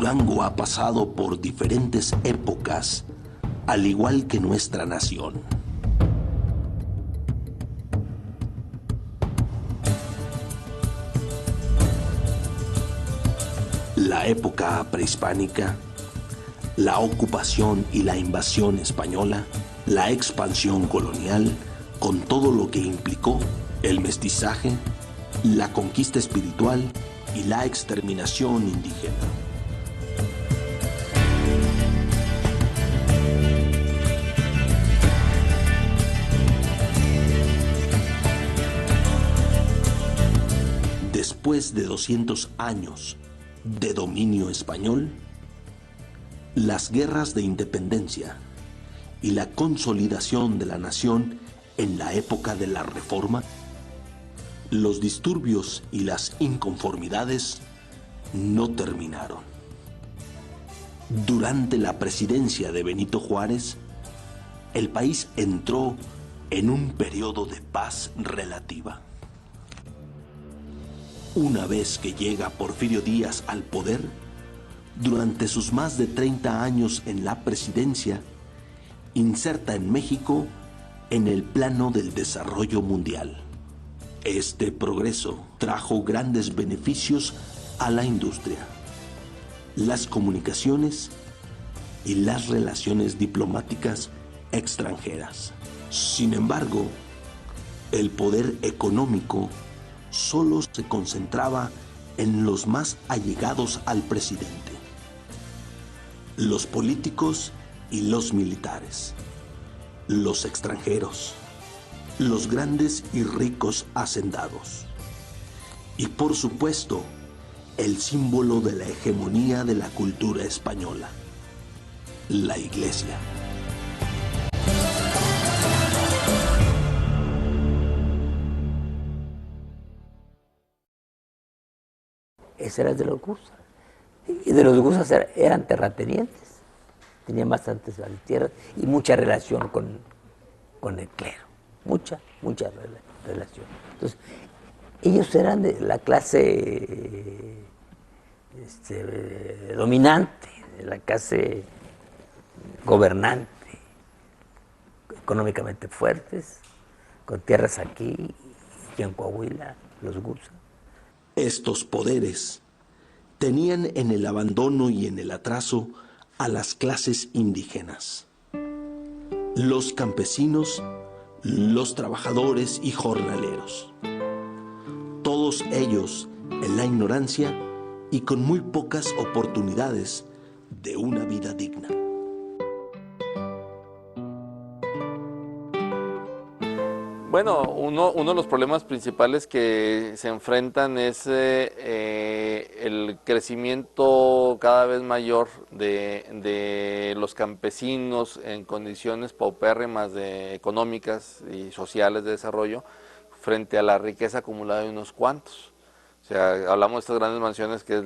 Durango ha pasado por diferentes épocas, al igual que nuestra nación. La época prehispánica, la ocupación y la invasión española, la expansión colonial, con todo lo que implicó, el mestizaje, la conquista espiritual y la exterminación indígena. Después de 200 años de dominio español, las guerras de independencia y la consolidación de la nación en la época de la Reforma, los disturbios y las inconformidades no terminaron. Durante la presidencia de Benito Juárez, el país entró en un periodo de paz relativa. Una vez que llega Porfirio Díaz al poder, durante sus más de 30 años en la presidencia, inserta en México en el plano del desarrollo mundial. Este progreso trajo grandes beneficios a la industria, las comunicaciones y las relaciones diplomáticas extranjeras. Sin embargo, el poder económico solo se concentraba en los más allegados al presidente, los políticos y los militares, los extranjeros, los grandes y ricos hacendados, y por supuesto, el símbolo de la hegemonía de la cultura española, la Iglesia. Ese era de los Guzas. Y de los Guzas eran terratenientes. Tenían bastantes tierras y mucha relación con el clero. Mucha relación. Entonces, ellos eran de la clase dominante, de la clase gobernante, económicamente fuertes, con tierras aquí y en Coahuila, los Guzas. Estos poderes tenían en el abandono y en el atraso a las clases indígenas, los campesinos, los trabajadores y jornaleros. Todos ellos en la ignorancia y con muy pocas oportunidades de una vida digna. Bueno, uno de los problemas principales que se enfrentan es el crecimiento cada vez mayor de los campesinos en condiciones paupérrimas económicas y sociales de desarrollo frente a la riqueza acumulada de unos cuantos. O sea, hablamos de estas grandes mansiones que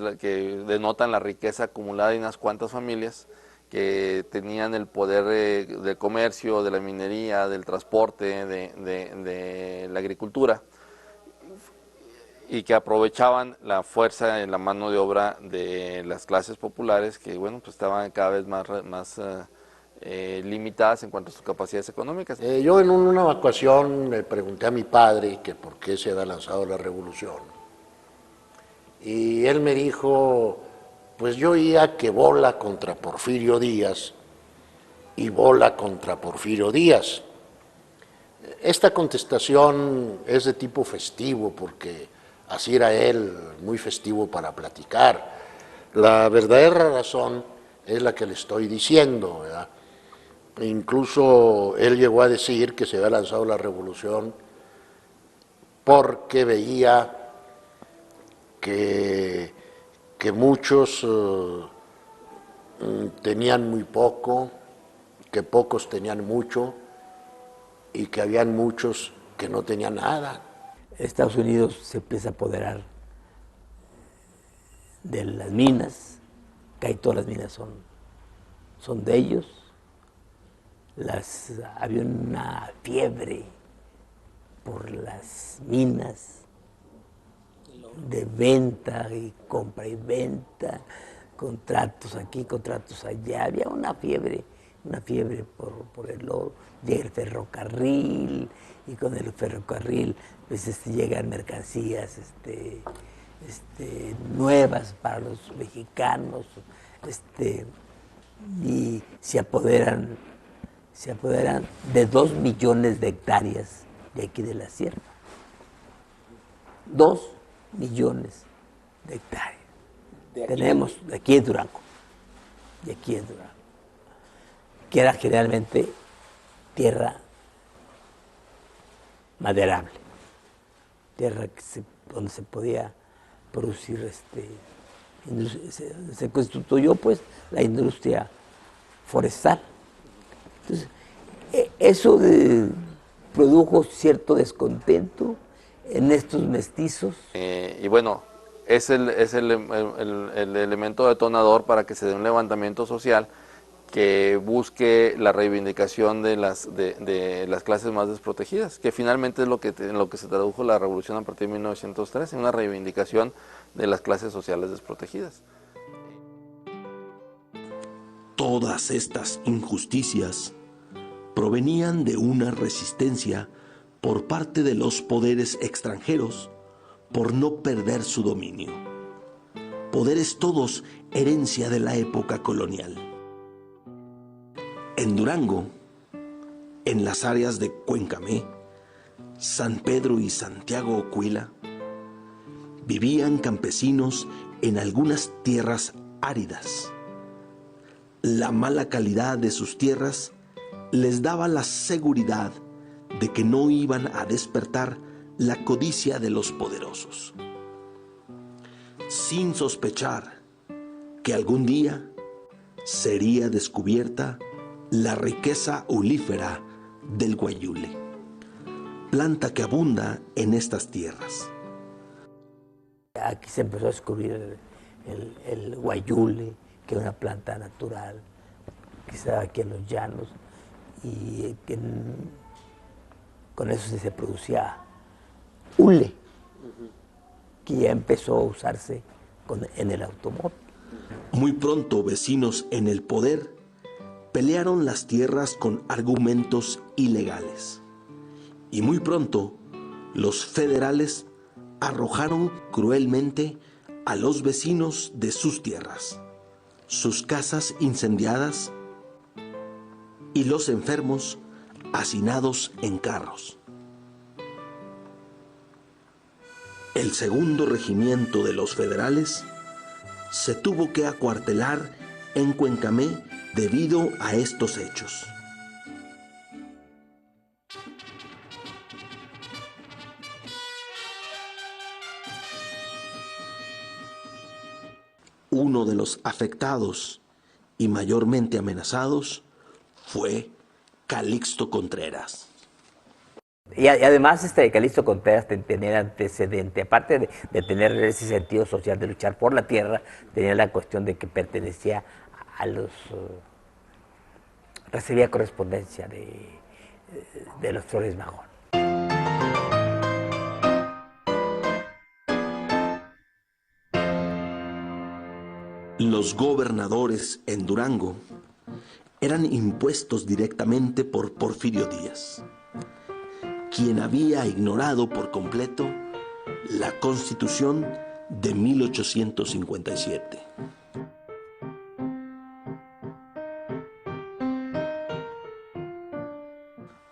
denotan la riqueza acumulada de unas cuantas familias que tenían el poder del comercio, de la minería, del transporte, de la agricultura, y que aprovechaban la fuerza en la mano de obra de las clases populares que, bueno, pues estaban cada vez más limitadas en cuanto a sus capacidades económicas. Yo en una ocasión le pregunté a mi padre que por qué se había lanzado la revolución, y él me dijo: pues yo oía que bola contra Porfirio Díaz y bola contra Porfirio Díaz. Esta contestación es de tipo festivo porque así era él, muy festivo para platicar. La verdadera razón es la que le estoy diciendo, ¿verdad? Incluso él llegó a decir que se había lanzado la revolución porque veía que muchos tenían muy poco, que pocos tenían mucho y que habían muchos que no tenían nada. Estados Unidos se empieza a apoderar de las minas, casi todas las minas son de ellos. Había una fiebre por las minas, de venta y compra y venta, contratos aquí, contratos allá. Había una fiebre por el oro. Llega el ferrocarril, y con el ferrocarril pues llegan mercancías nuevas para los mexicanos, y se apoderan de 2 millones de hectáreas de aquí de la sierra. 2 millones de hectáreas. Tenemos de aquí en Durango, que era generalmente tierra maderable, tierra donde se podía producir, se constituyó pues la industria forestal. Entonces, eso produjo cierto descontento en estos mestizos. Y bueno, es el elemento detonador para que se dé un levantamiento social que busque la reivindicación de las clases más desprotegidas, que finalmente es en lo que se tradujo la revolución a partir de 1913, una reivindicación de las clases sociales desprotegidas. Todas estas injusticias provenían de una resistencia por parte de los poderes extranjeros por no perder su dominio. Poderes todos herencia de la época colonial. En Durango, en las áreas de Cuencamé, San Pedro y Santiago Oquila, vivían campesinos en algunas tierras áridas. La mala calidad de sus tierras les daba la seguridad de que no iban a despertar la codicia de los poderosos, sin sospechar que algún día sería descubierta la riqueza olífera del guayule, planta que abunda en estas tierras. Aquí se empezó a descubrir el guayule, que es una planta natural, que se da aquí en los llanos, y que con eso se producía hule, que ya empezó a usarse en el automóvil. Muy pronto vecinos en el poder pelearon las tierras con argumentos ilegales. Y muy pronto los federales arrojaron cruelmente a los vecinos de sus tierras, sus casas incendiadas y los enfermos hacinados en carros. El segundo regimiento de los federales se tuvo que acuartelar en Cuencamé debido a estos hechos. Uno de los afectados y mayormente amenazados fue Calixto Contreras. Y además Calixto Contreras tenía antecedente, aparte de tener ese sentido social de luchar por la tierra, tenía la cuestión de que pertenecía a los... recibía correspondencia de los Flores Magón. Los gobernadores en Durango eran impuestos directamente por Porfirio Díaz, quien había ignorado por completo la Constitución de 1857.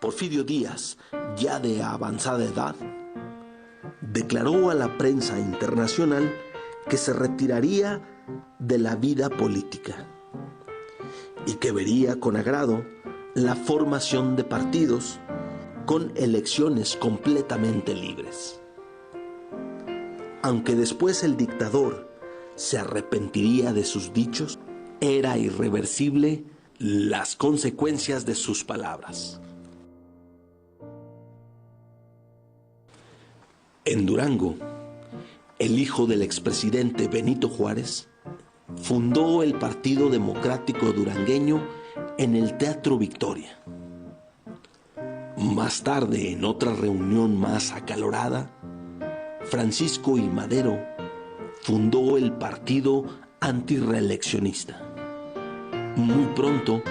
Porfirio Díaz, ya de avanzada edad, declaró a la prensa internacional que se retiraría de la vida política y que vería con agrado la formación de partidos con elecciones completamente libres. Aunque después el dictador se arrepentiría de sus dichos, era irreversible las consecuencias de sus palabras. En Durango, el hijo del expresidente Benito Juárez fundó el Partido Democrático Durangueño en el Teatro Victoria. Más tarde, en otra reunión más acalorada, Francisco I. Madero fundó el Partido antirreeleccionista. Muy pronto,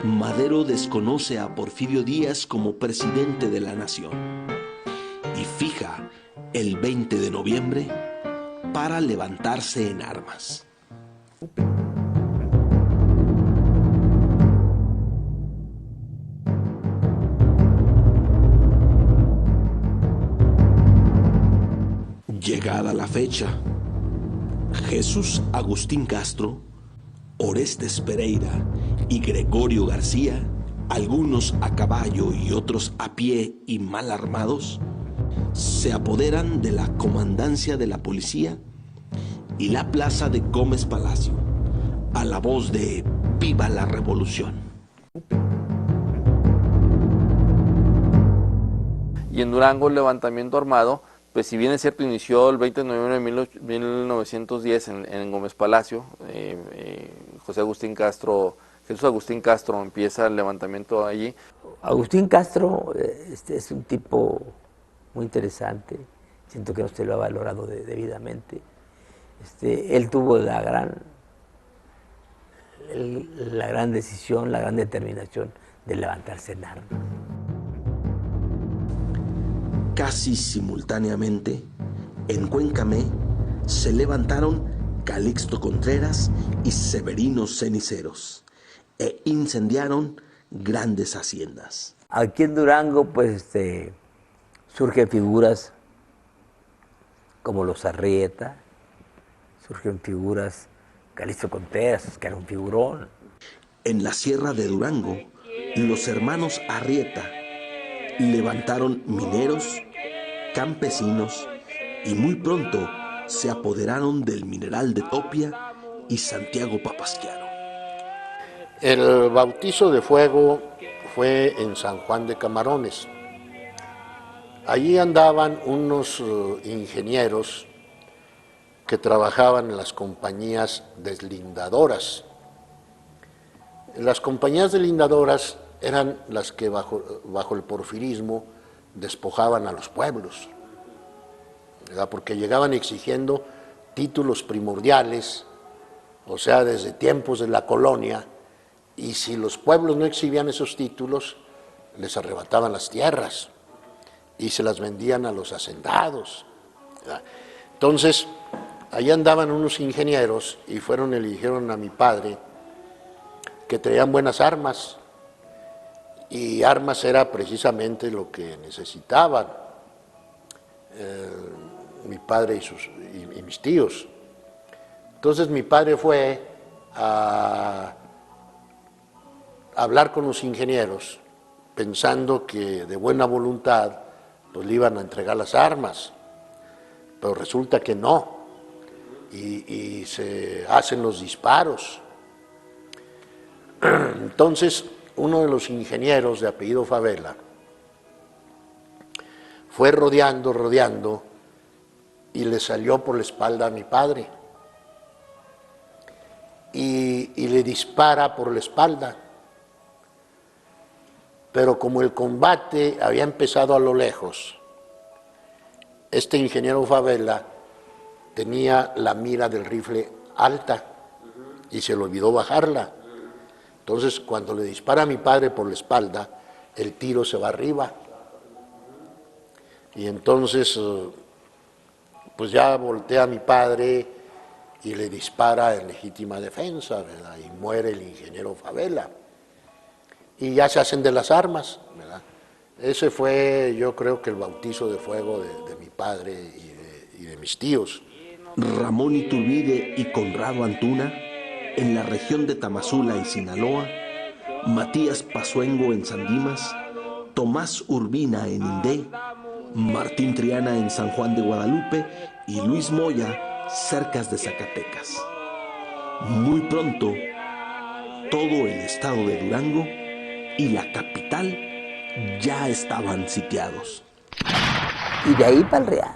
Madero desconoce a Porfirio Díaz como presidente de la nación y fija el 20 de noviembre para levantarse en armas. Llegada la fecha, Jesús Agustín Castro, Orestes Pereira y Gregorio García, algunos a caballo y otros a pie y mal armados, se apoderan de la comandancia de la policía y la plaza de Gómez Palacio, a la voz de ¡Viva la Revolución! Y en Durango el levantamiento armado, pues si bien es cierto, inició el 20 de noviembre de 1910 en Gómez Palacio. Jesús Agustín Castro empieza el levantamiento allí. Agustín Castro es un tipo muy interesante, siento que usted lo ha valorado debidamente. Él tuvo la gran decisión, la gran determinación de levantarse en armas. Casi simultáneamente, en Cuencamé se levantaron Calixto Contreras y Severino Ceniceros e incendiaron grandes haciendas. Aquí en Durango, pues, surgen figuras como los Arrieta, surgen figuras, Calixto Contreras, que era un figurón. En la sierra de Durango, los hermanos Arrieta levantaron mineros, campesinos y muy pronto se apoderaron del mineral de Topia y Santiago Papasquiaro. El bautizo de fuego fue en San Juan de Camarones. Allí andaban unos ingenieros que trabajaban en las compañías deslindadoras. Las compañías deslindadoras eran las que bajo el porfirismo despojaban a los pueblos, ¿verdad? Porque llegaban exigiendo títulos primordiales, o sea, desde tiempos de la colonia, y si los pueblos no exhibían esos títulos, les arrebataban las tierras y se las vendían a los hacendados, ¿verdad? Entonces, ahí andaban unos ingenieros y eligieron a mi padre, que traían buenas armas, y armas era precisamente lo que necesitaban mi padre y mis tíos. Entonces mi padre fue a hablar con los ingenieros, pensando que de buena voluntad pues le iban a entregar las armas, pero resulta que no, y se hacen los disparos. Entonces uno de los ingenieros de apellido Favela fue rodeando y le salió por la espalda a mi padre y le dispara por la espalda, pero como el combate había empezado a lo lejos, este ingeniero Favela tenía la mira del rifle alta y se le olvidó bajarla. Entonces, cuando le dispara a mi padre por la espalda, el tiro se va arriba. Y entonces, pues ya voltea a mi padre y le dispara en legítima defensa, ¿verdad? Y muere el ingeniero Favela. Y ya se hacen de las armas, ¿verdad? Ese fue, yo creo que el bautizo de fuego de mi padre y de mis tíos. Ramón Iturbide y Conrado Antuna en la región de Tamazula y Sinaloa, Matías Pazuengo en San Dimas, Tomás Urbina en Indé, Martín Triana en San Juan de Guadalupe y Luis Moya cercas de Zacatecas. Muy pronto, todo el estado de Durango y la capital ya estaban sitiados. Y de ahí para el Real.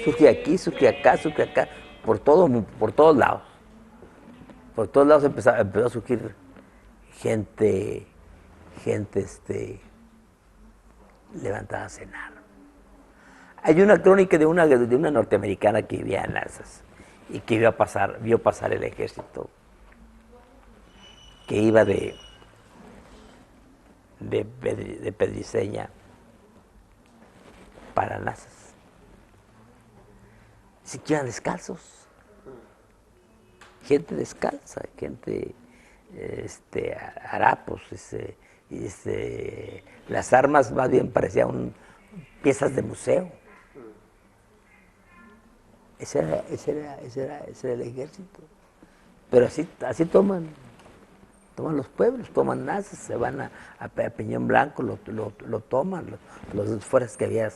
Surge aquí, surge acá, por todos lados. Por todos lados empezó a surgir gente levantada a cenar. Hay una crónica de una norteamericana que vivía en Lansas y que vio pasar el ejército que iba de Pedriceña para Nazas. Si iban descalzos, gente descalza, gente harapos, las armas más bien parecían piezas de museo. Ese era el ejército. Pero así toman los pueblos, toman Nazas, se van a Peñón Blanco, lo toman, los fuerzas que había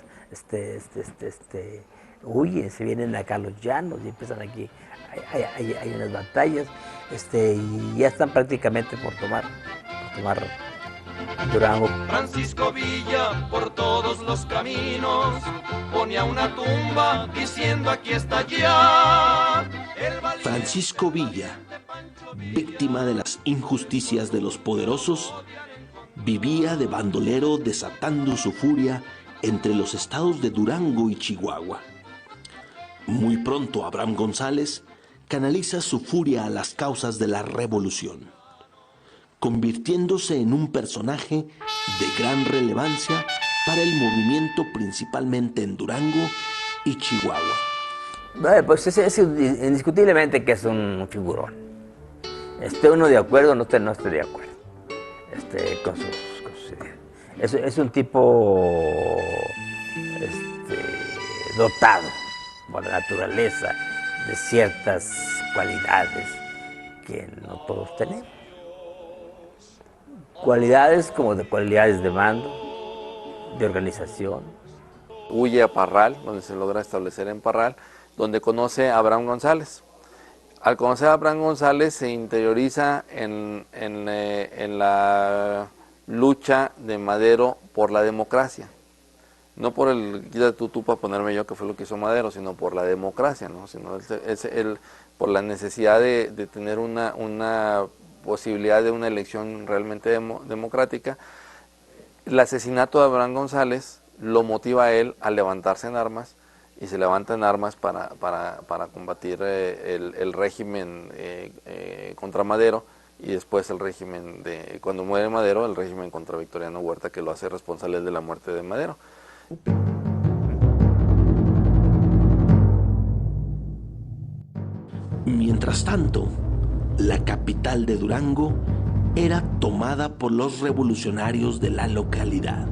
huyen, se vienen acá a los llanos y empiezan aquí, hay unas batallas, y ya están prácticamente por tomar Durango. Francisco Villa por todos los caminos ponía una tumba diciendo aquí está ya el valiente. Francisco Villa, víctima de las injusticias de los poderosos, vivía de bandolero desatando su furia entre los estados de Durango y Chihuahua. Muy pronto Abraham González canaliza su furia a las causas de la revolución, convirtiéndose en un personaje de gran relevancia para el movimiento principalmente en Durango y Chihuahua. Pues es indiscutiblemente que es un figurón. Esté uno de acuerdo o no esté de acuerdo con sus ideas. Es un tipo dotado por la naturaleza de ciertas cualidades que no todos tenemos. Cualidades como de cualidades de mando, de organización. Huye a Parral, donde se logra establecer en Parral, donde conoce a Abraham González. Al conocer a Abraham González se interioriza en la lucha de Madero por la democracia. No por el quítate tú para ponerme yo, que fue lo que hizo Madero, sino por la democracia, ¿no? Sino por la necesidad de tener una posibilidad de una elección realmente democrática. El asesinato de Abraham González lo motiva a él a levantarse en armas, y se levanta en armas para combatir el régimen contra Madero, y después el régimen cuando muere Madero, el régimen contra Victoriano Huerta, que lo hace responsable de la muerte de Madero. Mientras tanto, la capital de Durango era tomada por los revolucionarios de la localidad.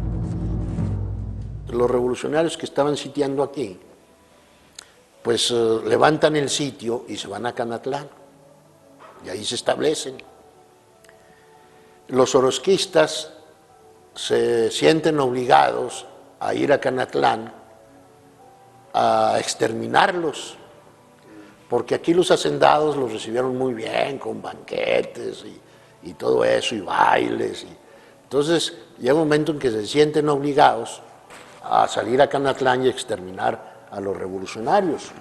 Los revolucionarios que estaban sitiando aquí, pues levantan el sitio y se van a Canatlán, y ahí se establecen. Los orozquistas se sienten obligados a ir a Canatlán a exterminarlos, porque aquí los hacendados los recibieron muy bien, con banquetes y todo eso, y bailes. Entonces llega un momento en que se sienten obligados a salir a Canatlán y exterminar a los revolucionarios,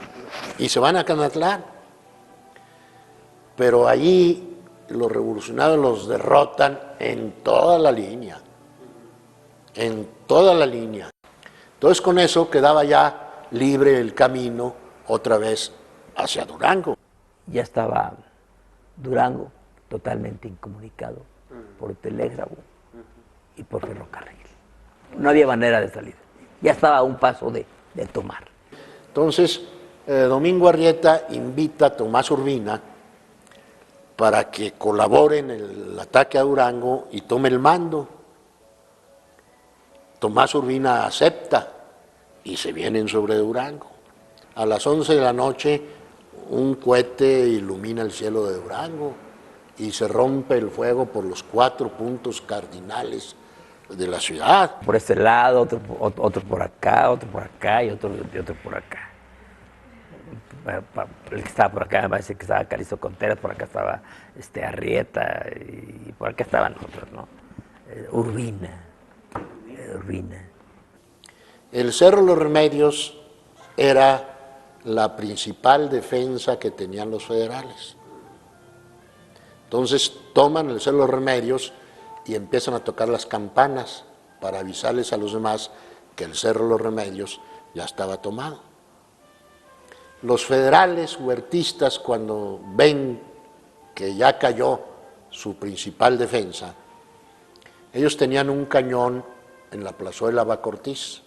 y se van a Canatlán. Pero allí los revolucionarios los derrotan en toda la línea, Entonces con eso quedaba ya libre el camino otra vez hacia Durango. Ya estaba Durango totalmente incomunicado por telégrafo y por ferrocarril. No había manera de salir. Ya estaba a un paso de tomar. Entonces, Domingo Arrieta invita a Tomás Urbina para que colabore en el ataque a Durango y tome el mando. Tomás Urbina acepta y se vienen sobre Durango. A las 11 de la noche un cohete ilumina el cielo de Durango y se rompe el fuego por los 4 puntos cardinales de la ciudad. Por este lado, otro por acá, otro por acá y otro por acá. El que estaba por acá me parece que estaba Calixto Contreras, por acá estaba Arrieta y por acá estaban otros, ¿no? Urbina. El Cerro Los Remedios era la principal defensa que tenían los federales. Entonces toman el Cerro Los Remedios y empiezan a tocar las campanas para avisarles a los demás que el Cerro Los Remedios ya estaba tomado. Los federales huertistas, cuando ven que ya cayó su principal defensa, ellos tenían un cañón en la plazuela Bacortiz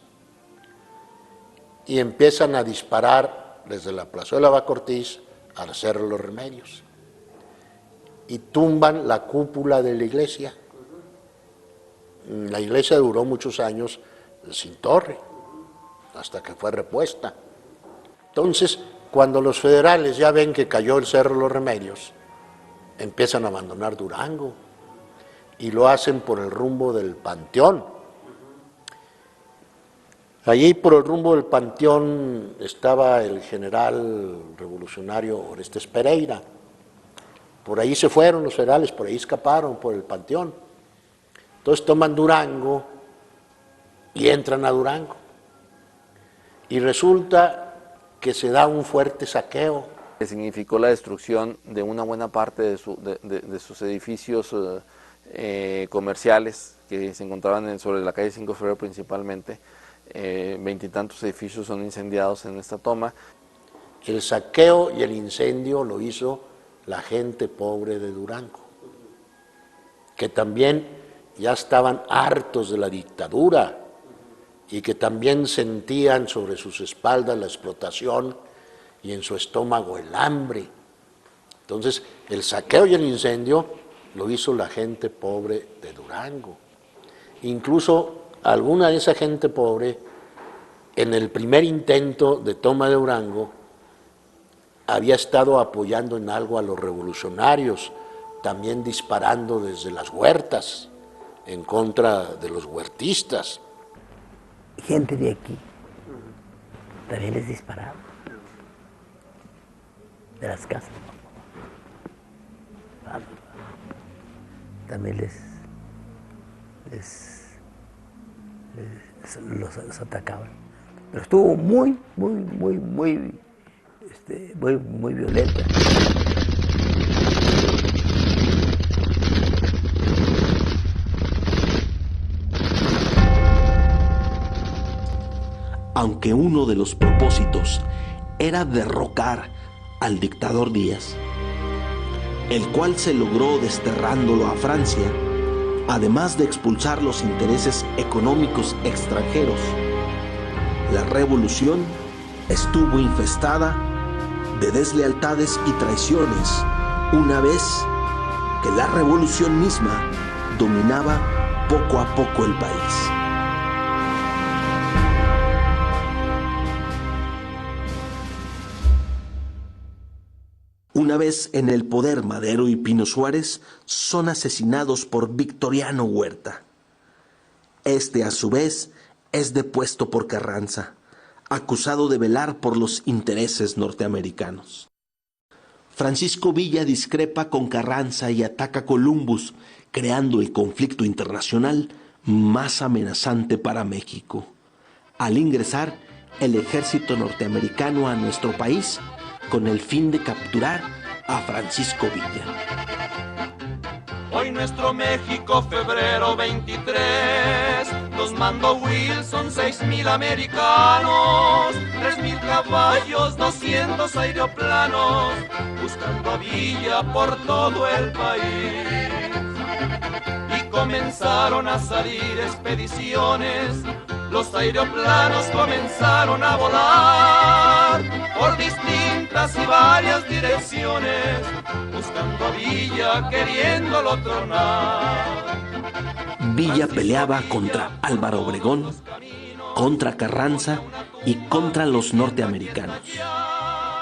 y empiezan a disparar desde la plazuela Bacortiz al Cerro Los Remedios y tumban la cúpula de la iglesia. La iglesia duró muchos años sin torre, hasta que fue repuesta. Entonces, cuando los federales ya ven que cayó el Cerro Los Remedios, empiezan a abandonar Durango y lo hacen por el rumbo del Panteón. Allí por el rumbo del Panteón estaba el general revolucionario Orestes Pereira. Por ahí se fueron los federales, por ahí escaparon, por el Panteón. Entonces toman Durango y entran a Durango. Y resulta que se da un fuerte saqueo. Que significó la destrucción de una buena parte de sus edificios comerciales que se encontraban sobre la calle 5 de Febrero principalmente. 20 y tantos edificios son incendiados en esta toma. El saqueo y el incendio lo hizo la gente pobre de Durango, que también ya estaban hartos de la dictadura y que también sentían sobre sus espaldas la explotación y en su estómago el hambre. Entonces, el saqueo y el incendio lo hizo la gente pobre de Durango. Incluso alguna de esa gente pobre, en el primer intento de toma de Durango, había estado apoyando en algo a los revolucionarios, también disparando desde las huertas en contra de los huertistas. Gente de aquí también les disparaba de las casas. También los atacaban. Pero estuvo muy violenta. Aunque uno de los propósitos era derrocar al dictador Díaz, el cual se logró desterrándolo a Francia, además de expulsar los intereses económicos extranjeros, la revolución estuvo infestada de deslealtades y traiciones, una vez que la revolución misma dominaba poco a poco el país. Una vez en el poder, Madero y Pino Suárez son asesinados por Victoriano Huerta. Este, a su vez, es depuesto por Carranza, acusado de velar por los intereses norteamericanos. Francisco Villa discrepa con Carranza y ataca Columbus, creando el conflicto internacional más amenazante para México. Al ingresar el ejército norteamericano a nuestro país, con el fin de capturar a Francisco Villa. Hoy nuestro México, febrero 23, los mandó Wilson, 6,000 americanos, 3,000 caballos, 200 aeroplanos, buscando a Villa por todo el país. Y comenzaron a salir expediciones, los aeroplanos comenzaron a volar por distintas y varias direcciones, buscando a Villa, queriéndolo tronar. Villa peleaba contra Álvaro Obregón, contra Carranza y contra los norteamericanos.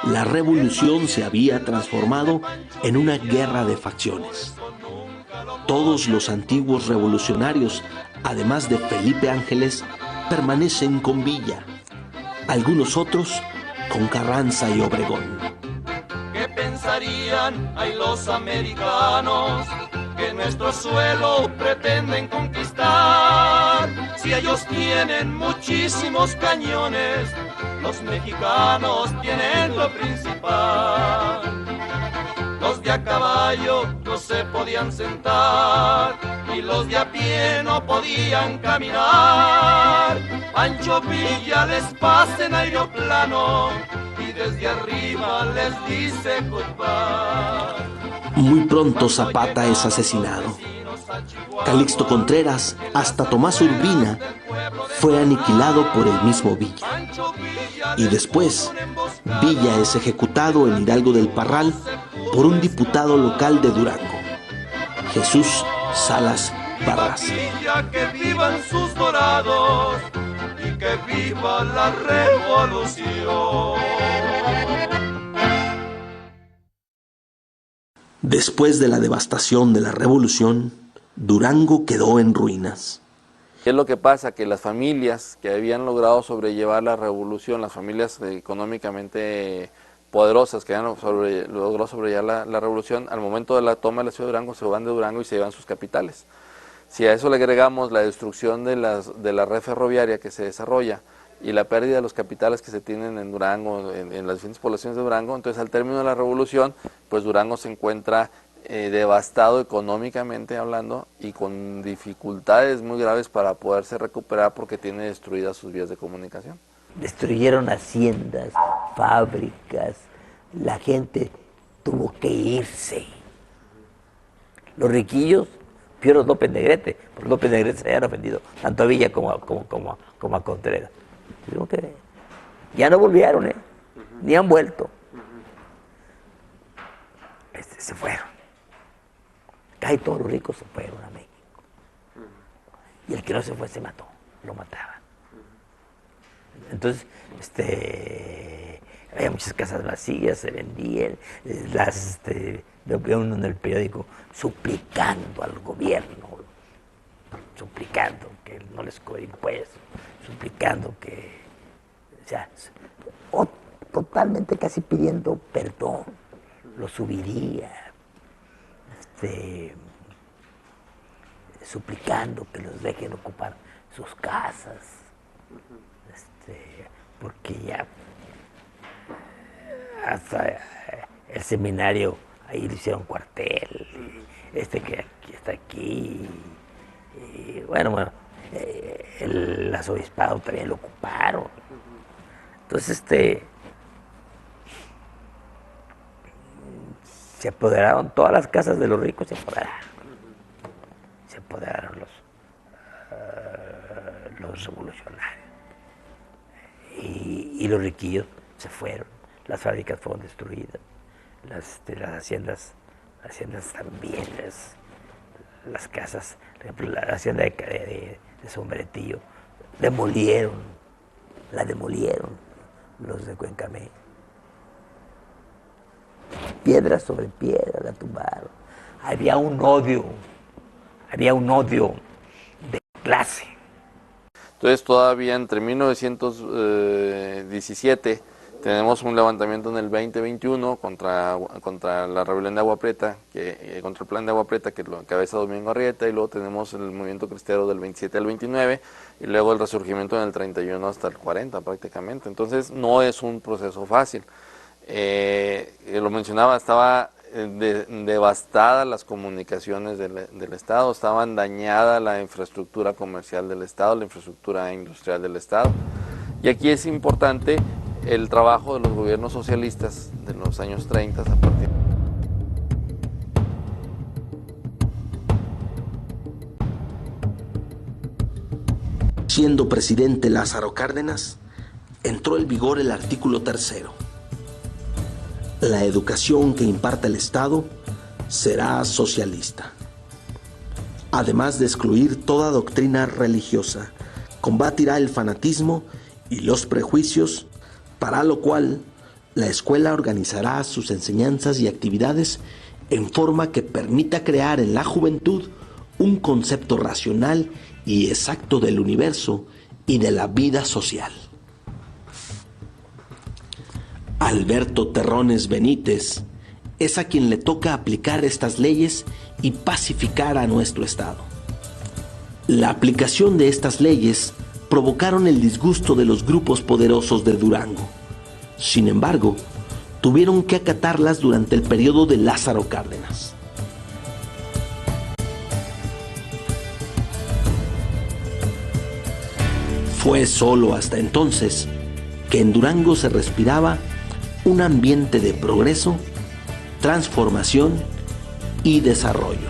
La revolución se había transformado en una guerra de facciones. Todos los antiguos revolucionarios, además de Felipe Ángeles, permanecen con Villa, algunos otros con Carranza y Obregón. ¿Qué pensarían ay los americanos que nuestro suelo pretenden conquistar? Si ellos tienen muchísimos cañones, los mexicanos tienen lo principal. Los de a caballo no se podían sentar y los de a pie no podían caminar. Pancho Villa les pasa en aeroplano y desde arriba les dice goodbye. Muy pronto Zapata es asesinado. Calixto Contreras, hasta Tomás Urbina, fue aniquilado por el mismo Villa. Y después, Villa es ejecutado en Hidalgo del Parral por un diputado local de Durango, Jesús Salas Barraza. Que vivan sus dorados y que viva la revolución. Después de la devastación de la revolución, Durango quedó en ruinas. ¿Qué es lo que pasa? Que las familias que habían logrado sobrellevar la revolución, las familias económicamente poderosas que habían logrado sobrellevar la revolución, al momento de la toma de la ciudad de Durango, se van de Durango y se llevan sus capitales. Si a eso le agregamos la destrucción de la red ferroviaria que se desarrolla y la pérdida de los capitales que se tienen en Durango, en las diferentes poblaciones de Durango, entonces al término de la revolución, pues Durango se encuentra devastado económicamente hablando y con dificultades muy graves para poderse recuperar porque tiene destruidas sus vías de comunicación. Destruyeron haciendas, fábricas, la gente tuvo que irse. Los riquillos, Piero López Negrete, porque López Negrete se habían ofendido tanto a Villa como a Contreras. Ya no volvieron, ni han vuelto. Se fueron. Casi todos los ricos se fueron a México. Y el que no se fue se mató, lo mataban. Entonces, había muchas casas vacías, se vendían, veo uno en el periódico suplicando al gobierno, suplicando que no les cobre impuestos, suplicando que, o sea, totalmente casi pidiendo perdón, lo subiría, suplicando que los dejen ocupar sus casas, porque ya hasta el seminario ahí le hicieron cuartel, que está aquí, y bueno, el arzobispado también lo ocuparon. Entonces, se apoderaron todas las casas de los ricos, se apoderaron los revolucionarios. Y los riquillos se fueron, las fábricas fueron destruidas, las haciendas también, las casas, por ejemplo, la hacienda de Sombretillo, la demolieron los de Cuencamé. Piedra sobre piedra la tumbaron. Había un odio de clase. Entonces todavía entre 1917 tenemos un levantamiento en el 2021 contra la rebelión de Agua Prieta, contra el plan de Agua Prieta que lo encabeza Domingo Arrieta, y luego tenemos el movimiento cristero del 27 al 29 y luego el resurgimiento en el 31 hasta el 40 prácticamente. Entonces no es un proceso fácil. Lo mencionaba, estaba devastadas las comunicaciones del Estado, estaban dañada la infraestructura comercial del Estado, la infraestructura industrial del Estado. Y aquí es importante el trabajo de los gobiernos socialistas de los años 30 a partir. Siendo presidente Lázaro Cárdenas, entró en vigor el artículo 3. La educación que imparta el Estado será socialista. Además de excluir toda doctrina religiosa, combatirá el fanatismo y los prejuicios, para lo cual la escuela organizará sus enseñanzas y actividades en forma que permita crear en la juventud un concepto racional y exacto del universo y de la vida social. Alberto Terrones Benítez es a quien le toca aplicar estas leyes y pacificar a nuestro Estado. La aplicación de estas leyes provocaron el disgusto de los grupos poderosos de Durango. Sin embargo, tuvieron que acatarlas durante el periodo de Lázaro Cárdenas. Fue solo hasta entonces que en Durango se respiraba un ambiente de progreso, transformación y desarrollo.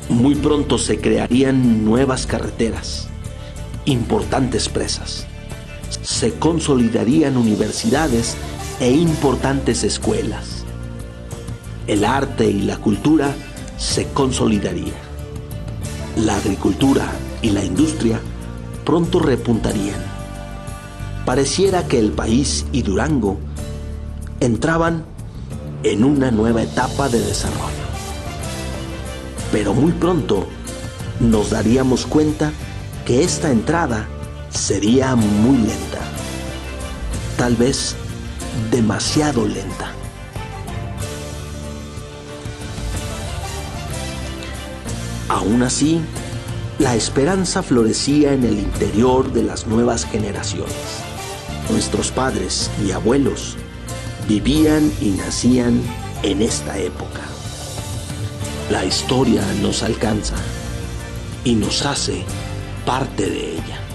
Muy pronto se crearían nuevas carreteras, importantes presas, se consolidarían universidades e importantes escuelas. El arte y la cultura se consolidarían. La agricultura y la industria pronto repuntarían. Pareciera que el país y Durango entraban en una nueva etapa de desarrollo. Pero muy pronto nos daríamos cuenta que esta entrada sería muy lenta, tal vez demasiado lenta. Aún así, la esperanza florecía en el interior de las nuevas generaciones. Nuestros padres y abuelos vivían y nacían en esta época. La historia nos alcanza y nos hace parte de ella.